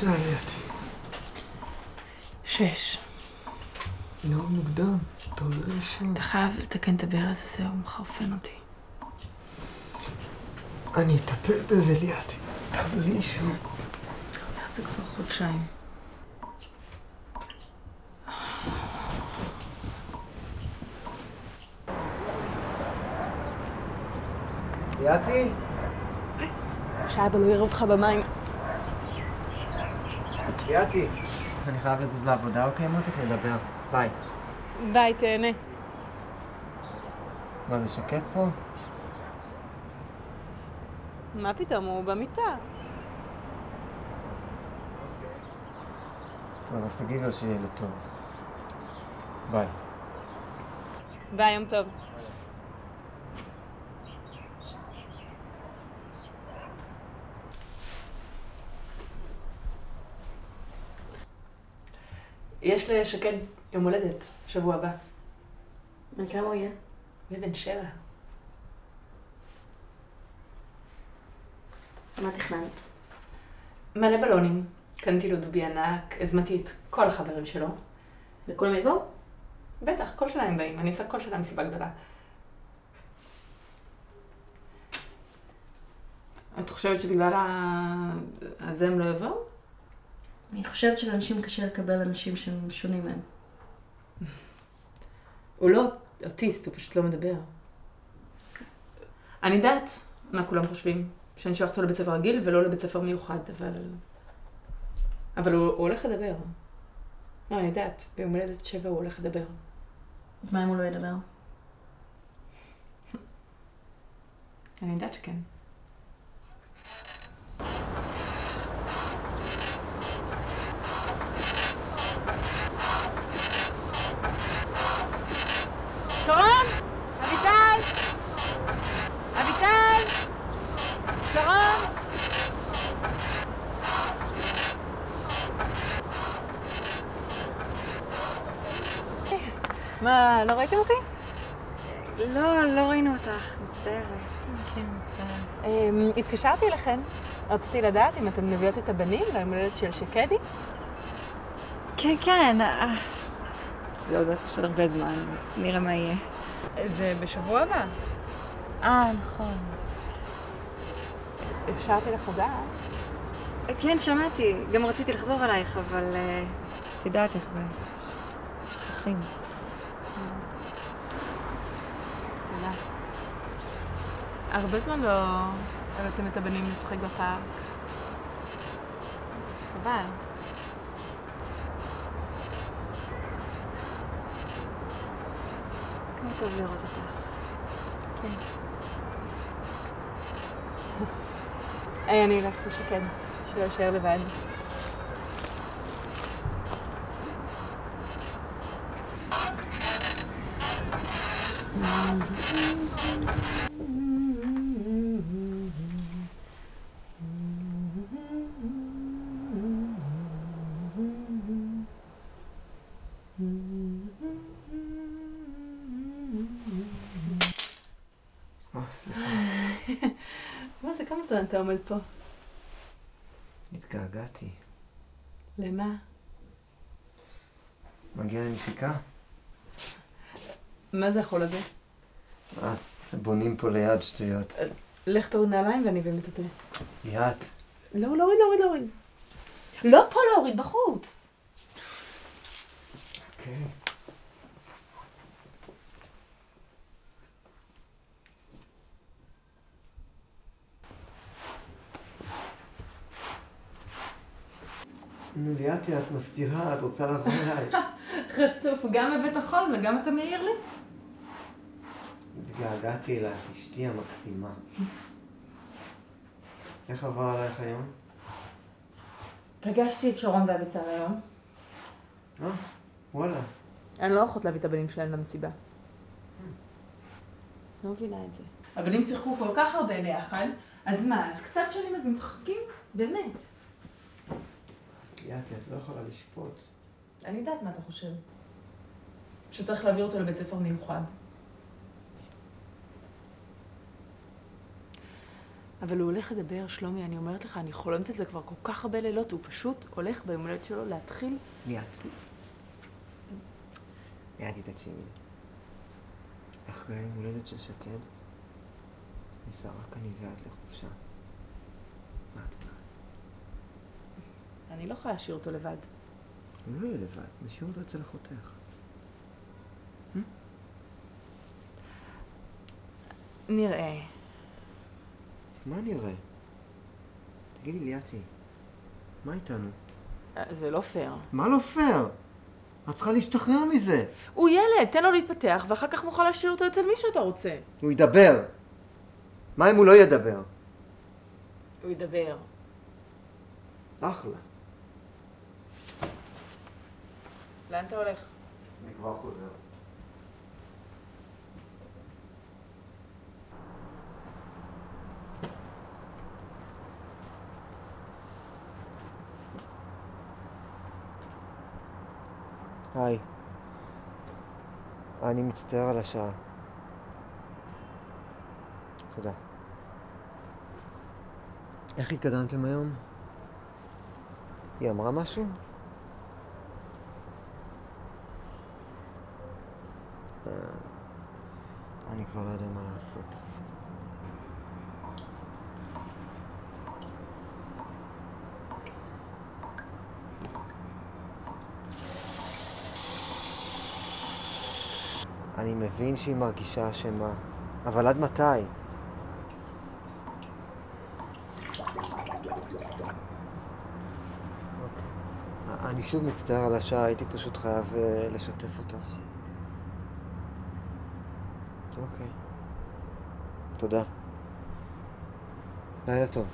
השעה ליאתי? 6. מאוד מוקדם, תחזרי לישון. אתה חייב לתקן את הברז הזה, הוא מחרפן אותי. אני אטפל בזה ליאתי, תחזרי לישון. זה כבר חודשיים. ליאתי? שאבא לא יראה אותך במים. ליאתי, אני חייב לזוז לעבודה, אוקיי מותק? נדבר. ביי. ביי, תהנה. מה, זה שקט פה? מה פתאום? הוא במיטה. טוב, אז תגיד לו שיהיה לטוב. ביי. ביי, יום טוב. יש לשקד יום הולדת, שבוע הבא. בן כמה הוא יהיה? הוא יהיה בן 7. מה תכננת? מלא בלונים. קניתי לו דובי ענק, הזמנתי את כל החברים שלו. וכולם יבואו? בטח, כל שנה הם באים. אני עושה כל שנה מסיבה גדולה. את חושבת שבגלל הזה הם לא יבואו? אני חושבת שלאנשים קשה לקבל אנשים שהם שונים מהם. הוא לא אוטיסט, הוא פשוט לא מדבר. אני יודעת מה כולם חושבים. שאני שולחת אותו לבית ספר רגיל ולא לבית ספר מיוחד, אבל הוא הולך לדבר. לא, אני יודעת, ביום הולדת 7 הוא הולך לדבר. מה אם הוא לא ידבר? אני יודעת שכן. שרון! אביטל! אביטל! שרון! מה, לא ראיתם אותי? לא ראינו אותך, מצטערת. כן, התקשרתי לכן. רציתי לדעת אם אתן מביאות את הבנים ליום הולדת של שקדי. כן. זה עוד הרבה זמן, אז נראה מה יהיה. זה בשבוע הבא. נכון. אפשרתי לך הודעה. כן, שמעתי. גם רציתי לחזור עלייך, אבל את יודעת איך זה. שכחים. תודה. הרבה זמן לא הבאתם את הבנים לשחק בפארק. חבל. כמה טוב לראות אותך. כן. אני אלך לשקד, שלא יישאר לבד. סליחה. מה זה, כמה זמן אתה עומד פה? התגעגעתי. למה? מגיע לנשיקה? מה זה החול הזה? בונים פה ליד שטויות. לך תוריד נעליים ואני באמת אתן. ליאת. לא, להוריד. לא פה להוריד, בחוץ. אוקיי. נו ליאתי, את מסתירה, את רוצה לבוא אליי. חצוף, גם בבית החול וגם אתה מעיר לי? התגעגעתי אלייך, אשתי המקסימה. איך עבר עלייך היום? פגשתי את שרון ואביטל היום. וואלה. אני לא יכולת להביא את הבנים שלהם למסיבה. לא מבינה את זה. הבנים שיחקו כל כך הרבה ביחד, אז מה? אז קצת שנים אז מתחקים? באמת. ליאתי, את לא יכולה לשפוט. אני יודעת מה אתה חושב. שצריך להעביר אותו לבית ספר מיוחד. אבל הוא הולך לדבר, שלומי, אני אומרת לך, אני חולמת את זה כבר כל כך הרבה לילות, הוא פשוט הולך ביום הולדת שלו להתחיל... ליאתי, תקשיבי לי. אחרי היום הולדת של שקד, ניסה רק אני ועד לחופשה. מה את אומרת? אני לא יכולה להשאיר אותו לבד. הוא לא יהיה לבד, נשאיר אותו אצל אחותך. נראה. מה נראה? תגידי ליאתי, מה איתנו? זה לא פייר. מה לא פייר? את צריכה להשתחרר מזה. הוא ילד, תן לו להתפתח, ואחר כך נוכל להשאיר אותו אצל מי שאתה רוצה. הוא ידבר. מה אם הוא לא ידבר? הוא ידבר. אחלה. לאן אתה הולך? אני כבר חוזר. היי. אני מצטער על השעה. תודה. איך התקדמתם היום? היא אמרה משהו? אני כבר לא יודע מה לעשות. אני מבין שהיא מרגישה אשמה, אבל עד מתי? אני שוב מצטער על השעה, הייתי פשוט חייב לשתף אותך. אוקיי. תודה. לילה טוב.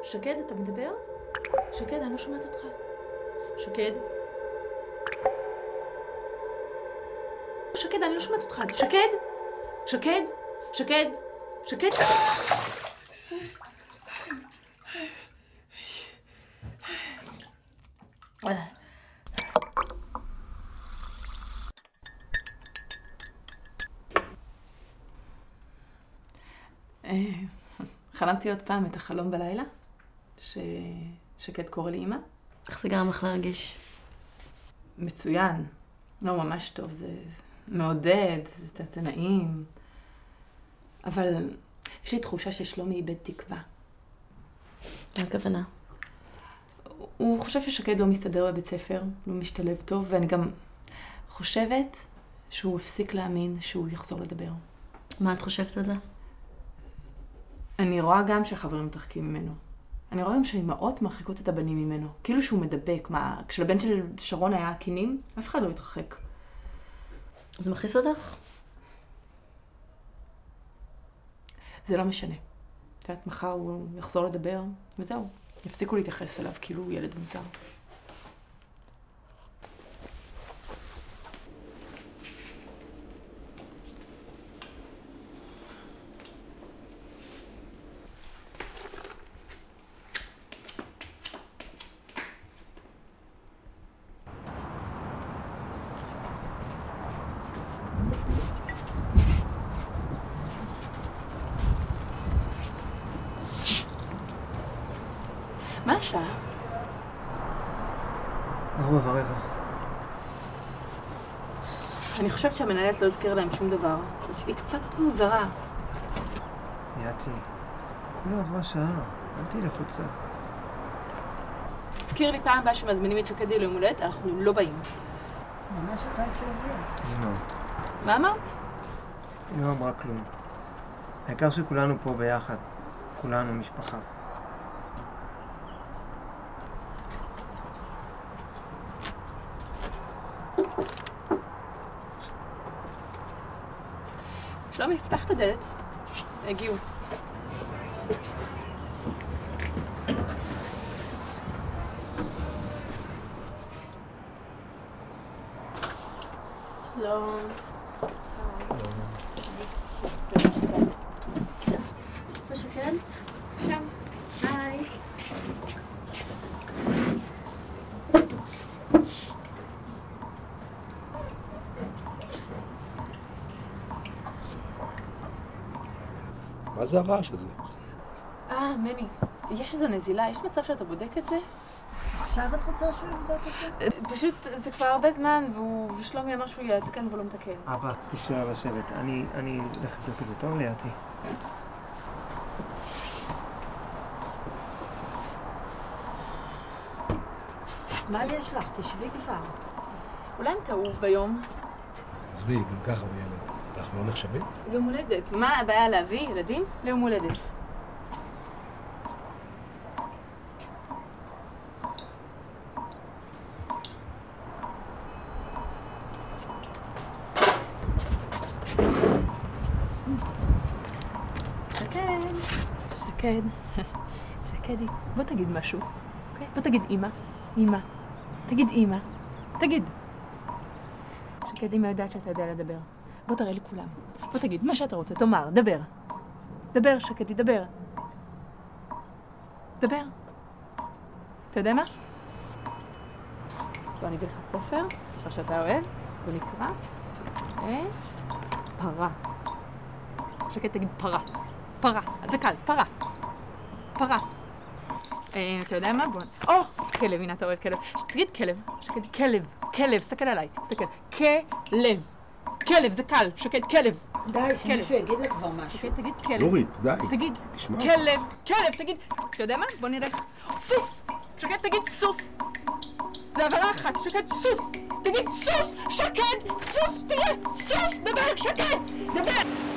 שקד, אתה מדבר? שקד, אני לא שומעת אותך. שקד? שקד, אני לא שומעת אותך. שקד? שקד? שקד? שקד? חלמתי עוד פעם את החלום בלילה, ששקד קורא לי אמא. איך זה גרם לך להרגיש? מצוין. לא, ממש טוב. זה מעודד, זה נעים. אבל יש לי תחושה ששלומי איבד תקווה. מה הכוונה? הוא חושב ששקד לא מסתדר בבית ספר, לא משתלב טוב, ואני גם חושבת שהוא הפסיק להאמין שהוא יחזור לדבר. מה את חושבת על זה? אני רואה גם שהחברים מתרחקים ממנו. אני רואה גם שהאימהות מרחיקות את הבנים ממנו. כאילו שהוא מדבק. מה, כשלבן של שרון היה קינים, אף אחד לא התרחק. זה מכניס אותך? זה לא משנה. את יודעת, מחר הוא יחזור לדבר, וזהו. יפסיקו להתייחס אליו כאילו הוא ילד מוזר. מה השעה? 4:15. אני חושבת שהמנהלת לא הזכירה להם שום דבר. היא קצת מוזרה. יאתי, כולה עברה שעה. אל תהי לחוצה. תזכיר לי פעם הבאה שמזמינים את שקדי ליום הולדת, אנחנו לא באים. ממש הבית של אביה. לא. מה אמרת? היא לא אמרה כלום. העיקר שכולנו פה ביחד. כולנו משפחה. שלומי, פתח את הדלת. הגיעו. שלום. איפה שקד? שם. היי. מה זה הרעש הזה? מני, יש איזו נזילה, יש מצב שאתה בודק את זה? עכשיו את רוצה שהוא יבדוק את זה? פשוט זה כבר הרבה זמן, ושלומי אמר שהוא יתקן והוא לא מתקן. אבא, תישאר לשבת. אני אלך לבדוק את זה. טוב ליאתי. מה יש לך? תשבי כבר. אולי הם טעו ביום? עזבי, גם ככה הוא ילד. אנחנו לא נחשבים? יום הולדת. מה הבעיה להביא ילדים ליום הולדת? שקד. שקדי, בוא תגיד משהו, אוקיי? בוא תגיד אמא. אמא. תגיד אמא. תגיד. שקד, אמא יודעת שאתה יודע לדבר. בוא תראה לכולם. בוא תגיד מה שאתה רוצה, תאמר, דבר. דבר, שקדי, דבר. דבר. אתה יודע מה? בוא אני אביא לך ספר שאתה אוהב. בוא נקרא. פרה. שקד, תגיד פרה. פרה. זה קל, פרה. פרה. אתה יודע מה? בוא... כלב, הנה אתה אוהב כלב. תגיד כלב. שקד, כלב. כלב, סתכל עליי. סתכל. כלב. כלב, זה קל. שקד, כלב. די, שמישהו יגיד לה כבר משהו. שקד, תגיד כלב. נורית, די. תגיד תשמע. כלב. כלב, תגיד... אתה יודע מה? בוא נלך. סוס. שקד, תגיד סוס. זה עברה אחת. שקד, סוס. תגיד סוס. שקד, סוס. תראה. סוס. דבר, שקד. דבר.